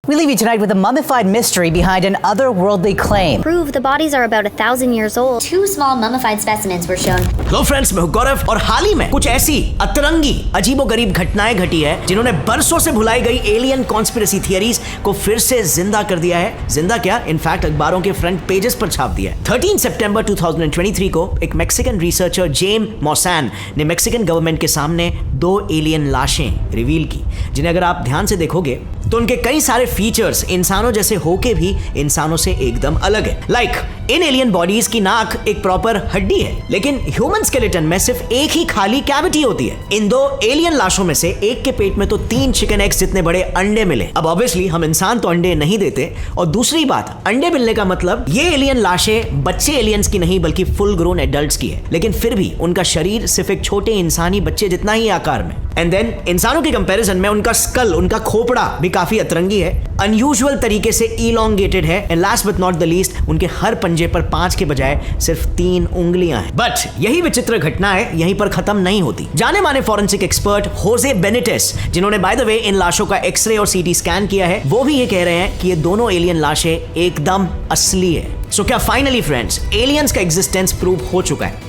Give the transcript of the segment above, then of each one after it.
We leave you tonight with a mummified mystery behind an otherworldly claim. Prove the bodies are about 1,000 years old. 2 small mummified specimens were shown. Hello friends, मैं हूं गौरव और हाल ही में कुछ ऐसी अतरंगी अजीबोगरीब घटनाएं घटी है जिन्होंने बरसों से भुलाई गई एलियन कॉन्स्पिरेसी थियरीज को फिर से जिंदा कर दिया है। जिंदा क्या, इनफैक्ट अखबारों के फ्रंट पेजेस पर छाप दिया है। 13 सितंबर 2023 को एक मैक्सिकन रिसर्चर जेम मॉसान ने मैक्सिकन गवर्नमेंट के सामने 2 एलियन लाशें रिवील की, जिन्हें अगर आप ध्यान से देखोगे तो उनके कई सारे फीचर्स इंसानों जैसे होके भी इंसानों से एकदम अलग है। लाइक इन एलियन बॉडीज की नाक एक प्रॉपर हड्डी है, लेकिन ह्यूमन स्केलेटन में सिर्फ एक ही खाली कैविटी होती है। इन 2 एलियन लाशों में से एक के पेट में तो 3 चिकन एग्स जितने बड़े अंडे मिले। अब ऑब्वियसली हम इंसान तो अंडे नहीं देते, और दूसरी बात, अंडे मिलने का मतलब ये एलियन लाशें बच्चे एलियंस की नहीं बल्कि फुल ग्रोन एडल्ट्स की है, लेकिन फिर भी उनका शरीर सिर्फ एक छोटे इंसानी बच्चे जितना ही आकार में। एंड देन इंसानों के कंपैरिजन में उनका स्कल, उनका खोपड़ा भी काफी अतरंगी है, अनयूजुअल तरीके से इलोंगेटेड है। And last but not the least, उनके हर पंजे पर 5 के बजाय सिर्फ 3 उंगलियां हैं। बट यही विचित्र घटनाएं यहीं पर खत्म नहीं होती। जाने माने फॉरेंसिक एक्सपर्ट होजे बेनिटेस, जिन्होंने बाय द वे इन लाशों का एक्सरे और सीटी स्कैन किया है, वो भी ये कह रहे हैं कि ये दोनों एलियन लाशें एकदम असली है। सो क्या फाइनली फ्रेंड्स एलियंस का एग्जिस्टेंस प्रूव हो चुका है?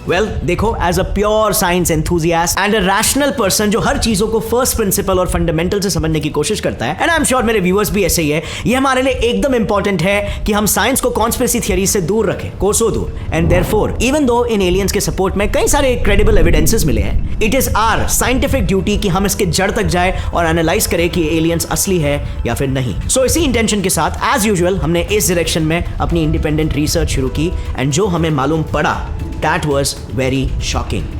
वेल, देखो, as a pure science enthusiast and a rational person जो हर चीजों को फर्स्ट प्रिंसिपल और फंडामेंटल से समझने की कोशिश करता है, एंड आई एम श्योर मेरे व्यूअर्स भी ऐसे ही है, ये हमारे लिए एकदम इंपॉर्टेंट है कि हम साइंस को कॉन्स्पिरेसी थियरी से दूर रखें, कोसों दूर। And therefore even though in aliens के सपोर्ट में कई सारे क्रेडिबल एविडेंसेस मिले हैं, it is our scientific duty कि हम इसके जड़ तक जाए और एनालाइज करें कि एलियंस असली है या फिर नहीं। सो इसी इंटेंशन के साथ एज यूजुअल हमने इस डायरेक्शन में अपनी इंडिपेंडेंट रिसर्च शुरू की, एंड जो हमें मालूम पड़ा that was very shocking.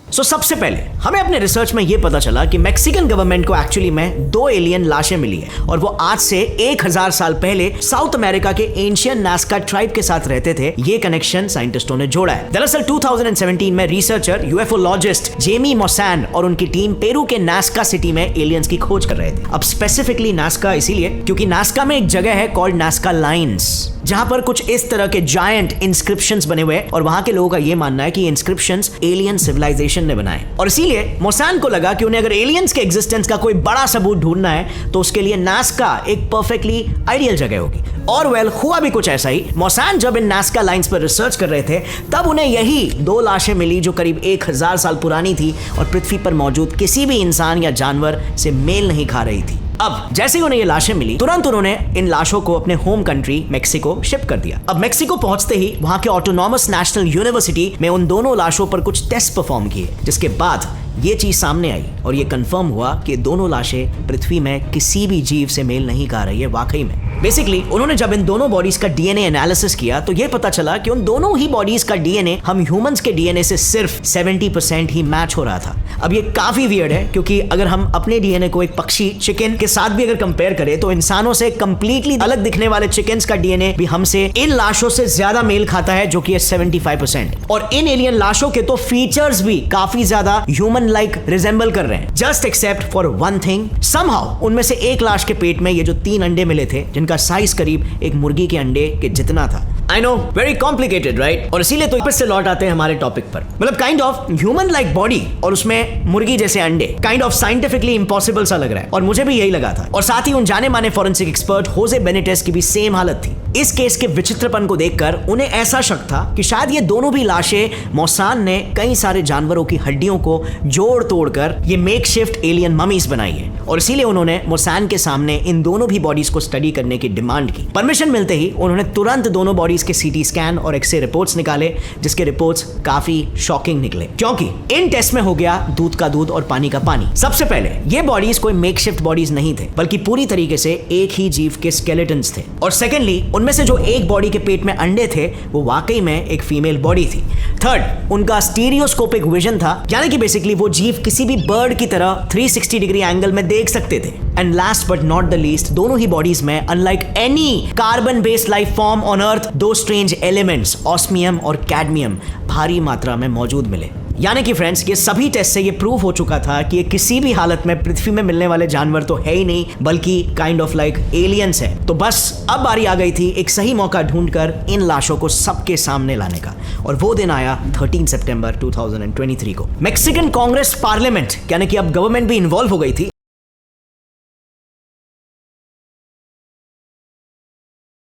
So, सबसे पहले हमें अपने रिसर्च में यह पता चला कि मैक्सिकन गवर्नमेंट को एक्चुअली में 2 एलियन लाशें मिली है, और वो आज से 1000 साल पहले साउथ अमेरिका के एंशियंट नास्का ट्राइब के साथ रहते थे। ये कनेक्शन साइंटिस्टों ने जोड़ा है। दरअसल 2017 में रिसर्चर यूएफओलॉजिस्ट जेमी मॉसान और उनकी टीम पेरू के नास्का सिटी में एलियंस की खोज कर रहे थे। अब स्पेसिफिकली नास्का इसीलिए क्योंकि नास्का में एक जगह है कॉल्ड नास्का लाइन्स, जहां पर कुछ इस तरह के जायंट इंस्क्रिप्शंस बने हुए हैं, और वहां के लोगों का यह मानना है कि इंस्क्रिप्शंस एलियन सिविलाइजेशन ने बनाए। और इसीलिए मोसान को लगा कि उन्हें अगर एलियंस के एग्जिस्टेंस का कोई बड़ा सबूत ढूंढना है तो उसके लिए नास्का एक परफेक्टली आइडियल जगह होगी। और वेल, हुआ भी कुछ ऐसा ही। मोसान जब इन नास्का लाइंस पर रिसर्च कर रहे थे, तब उन्हें यही 2 लाशें मिली जो करीब 1000 साल पुरानी थी और पृथ्वी पर मौजूद किसी भी इंसान या जानवर से मेल नहीं खा रही थी। अब जैसे ही उन्हें ये लाशें मिली, तुरंत उन्होंने इन लाशों को अपने होम कंट्री मेक्सिको शिप कर दिया। अब मेक्सिको पहुंचते ही वहां के ऑटोनॉमस नेशनल यूनिवर्सिटी में उन दोनों लाशों पर कुछ टेस्ट परफॉर्म किए, जिसके बाद ये चीज सामने आई और ये कंफर्म हुआ कि दोनों लाशें पृथ्वी में किसी भी जीव से मेल नहीं खा रही है वाकई में। बेसिकली उन्होंने जब इन दोनों बॉडीज का डीएनए एनालिसिस किया तो ये पता चला कि उन दोनों ही बॉडीज का डीएनए हम ह्यूमंस के डीएनए से सिर्फ 70% ही मैच हो रहा था। अब ये काफी वियर्ड है, क्योंकि अगर हम अपने डीएनए को एक पक्षी चिकन के साथ भी अगर कंपेयर करें तो इंसानों से कंप्लीटली अलग दिखने वाले चिकन्स का डीएनए भी हमसे इन लाशों से ज्यादा मेल खाता है, जो कि है 75%। और इन एलियन लाशों के तो फीचर्स भी काफी ज्यादा ह्यूमन लाइक रिजेंबल कर रहे हैं, just except for one thing, somehow उनमें से एक लाश के पेट में ये जो 3 अंडे मिले थे, जिनका साइज करीब एक मुर्गी के अंडे के जितना था। I know, very complicated right? और इसीलिए तो वापस से लौट आते हैं हमारे टॉपिक पर। मतलब kind of human like body और उसमें मुर्गी जैसे अंडे, काइंड ऑफ साइंटिफिकली इंपॉसिबल सा लग रहा है, और मुझे भी यही लगा था। और साथ ही उन जाने माने फॉरेंसिक एक्सपर्ट होजे बेनिटेस की भी सेम हालत थी। इस केस के विचित्रपन को देखकर उन्हें ऐसा शक था कि शायद ये दोनों भी लाशें मौसान ने कई सारे जानवरों की हड्डियों को जोड़ तोड़कर ये मेकशिफ्ट एलियन ममीज बनाई है, और इसीलिए उन्होंने मौसान के सामने इन दोनों भी बॉडीज को स्टडी करने की डिमांड की। परमिशन मिलते ही उन्होंने तुरंत दोनों बॉडीज के सीटी स्कैन और एक्सरे रिपोर्ट्स निकाले, जिसके रिपोर्ट्स काफी शॉकिंग निकले, क्योंकि इन टेस्ट में हो गया दूध का दूध और पानी का पानी। सबसे पहले ये बॉडीज कोई मेकशिफ्ट बॉडीज नहीं थे, बल्कि पूरी तरीके से एक ही जीव के स्केलेटन्स थे। और सेकेंडली, उनमें से जो एक बॉडी के पेट में अंडे थे वो वाकई में एक फीमेल बॉडी थी। थर्ड, उनका स्टीरियोस्कोपिक विजन था, यानी कि बेसिकली वो जीव किसी भी बर्ड की तरह 360 डिग्री एंगल में देख सकते थे। And last but not the least, दोनों ही बॉडीज में unlike any carbon based life form on earth 2 strange elements osmium और कैडमियम भारी मात्रा में मौजूद मिले। यानी कि फ्रेंड्स, ये सभी टेस्ट से ये प्रूव हो चुका था कि ये किसी भी हालत में पृथ्वी में मिलने वाले जानवर तो है ही नहीं, बल्कि काइंड ऑफ लाइक एलियंस है। तो बस अब बारी आ गई थी एक सही मौका ढूंढकर इन लाशों को सबके सामने लाने का, और वो दिन आया 13 सितंबर 2023 को। मैक्सिकन कांग्रेस पार्लियामेंट, यानी कि अब गवर्नमेंट भी इन्वॉल्व हो गई थी,